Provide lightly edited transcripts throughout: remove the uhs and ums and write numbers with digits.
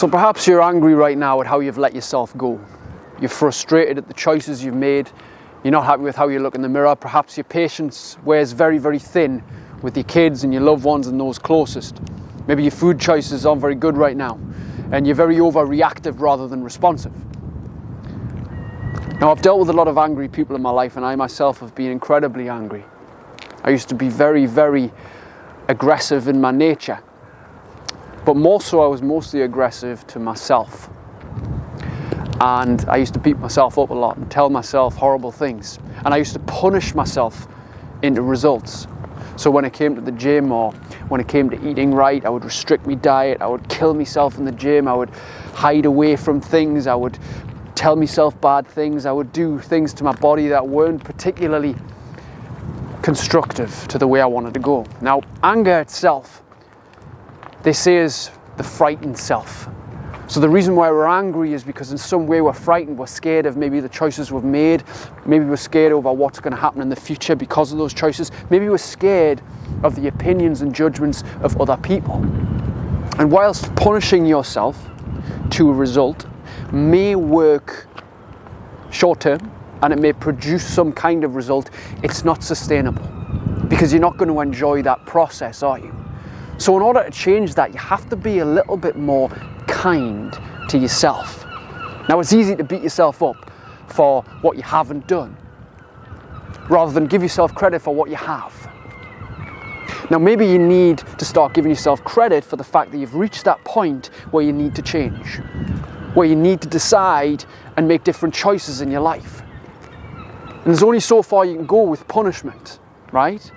So perhaps you're angry right now at how you've let yourself go. You're frustrated at the choices you've made. You're not happy with how you look in the mirror. Perhaps your patience wears very, very thin with your kids and your loved ones and those closest. Maybe your food choices aren't very good right now and you're very overreactive rather than responsive. Now, I've dealt with a lot of angry people in my life, and I myself have been incredibly angry. I used to be very, very aggressive in my nature. But more so, I was mostly aggressive to myself. And I used to beat myself up a lot and tell myself horrible things. And I used to punish myself into results. So when it came to the gym or when it came to eating right, I would restrict my diet, I would kill myself in the gym, I would hide away from things, I would tell myself bad things, I would do things to my body that weren't particularly constructive to the way I wanted to go. Now, anger itself, they say, is the frightened self. So the reason why we're angry is because in some way we're frightened, we're scared of maybe the choices we've made, maybe we're scared over what's going to happen in the future because of those choices, maybe we're scared of the opinions and judgments of other people. And whilst punishing yourself to a result may work short term and it may produce some kind of result, it's not sustainable because you're not going to enjoy that process, are you? So in order to change that, you have to be a little bit more kind to yourself. Now, it's easy to beat yourself up for what you haven't done rather than give yourself credit for what you have. Now, maybe you need to start giving yourself credit for the fact that you've reached that point where you need to change, where you need to decide and make different choices in your life. And there's only so far you can go with punishment, right?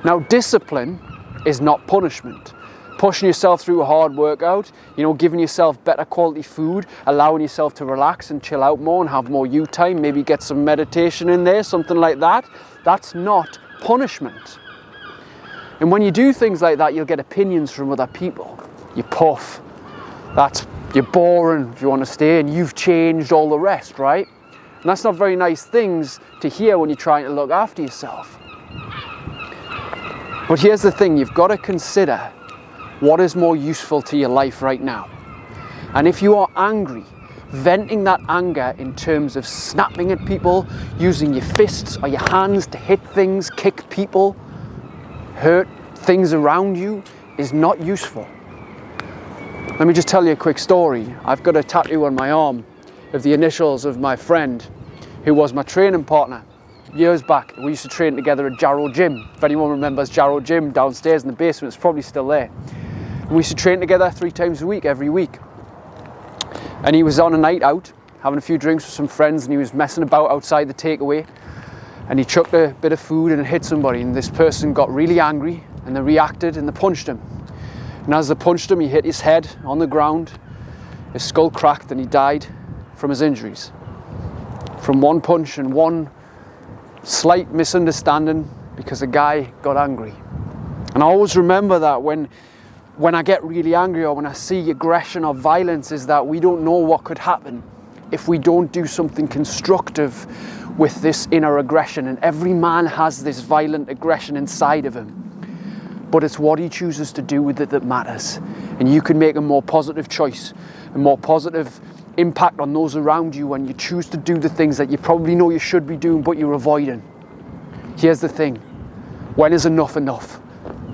Now, discipline is not punishment. Pushing yourself through a hard workout, giving yourself better quality food, allowing yourself to relax and chill out more and have more you time, maybe get some meditation in there, something like that, that's not punishment. And when you do things like that, you'll get opinions from other people. You puff, you're boring if you want to stay, and you've changed, all the rest, right? And that's not very nice things to hear when you're trying to look after yourself. But here's the thing, you've got to consider what is more useful to your life right now. And if you are angry, venting that anger in terms of snapping at people, using your fists or your hands to hit things, kick people, hurt things around you, is not useful. Let me just tell you a quick story. I've got a tattoo on my arm of the initials of my friend who was my training partner. Years back, we used to train together at Jarrow Gym. If anyone remembers Jarrow Gym downstairs in the basement, it's probably still there. And we used to train together 3 times a week, every week. And he was on a night out, having a few drinks with some friends, and he was messing about outside the takeaway. And he chucked a bit of food and it hit somebody, and this person got really angry, and they reacted and they punched him. And as they punched him, he hit his head on the ground, his skull cracked, and he died from his injuries. From one punch and one slight misunderstanding because a guy got angry. And I always remember that when I get really angry or when I see aggression or violence, is that we don't know what could happen if we don't do something constructive with this inner aggression. And every man has this violent aggression inside of him, but it's what he chooses to do with it that matters. And you can make a more positive choice, a more positive impact on those around you when you choose to do the things that you probably know you should be doing but you're avoiding. Here's the thing, when is enough enough?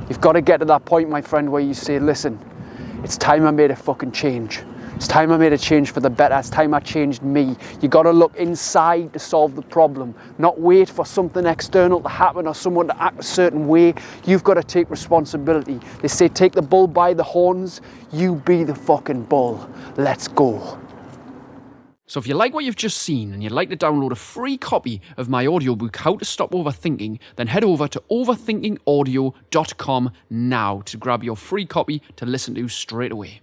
You've got to get to that point, my friend, where you say, listen, it's time I made a fucking change. It's time I made a change for the better. It's time I changed me. You got to look inside to solve the problem, not wait for something external to happen or someone to act a certain way. You've got to take responsibility. They say take the bull by the horns, you be the fucking bull. Let's go. So if you like what you've just seen and you'd like to download a free copy of my audiobook, How to Stop Overthinking, then head over to overthinkingaudio.com now to grab your free copy to listen to straight away.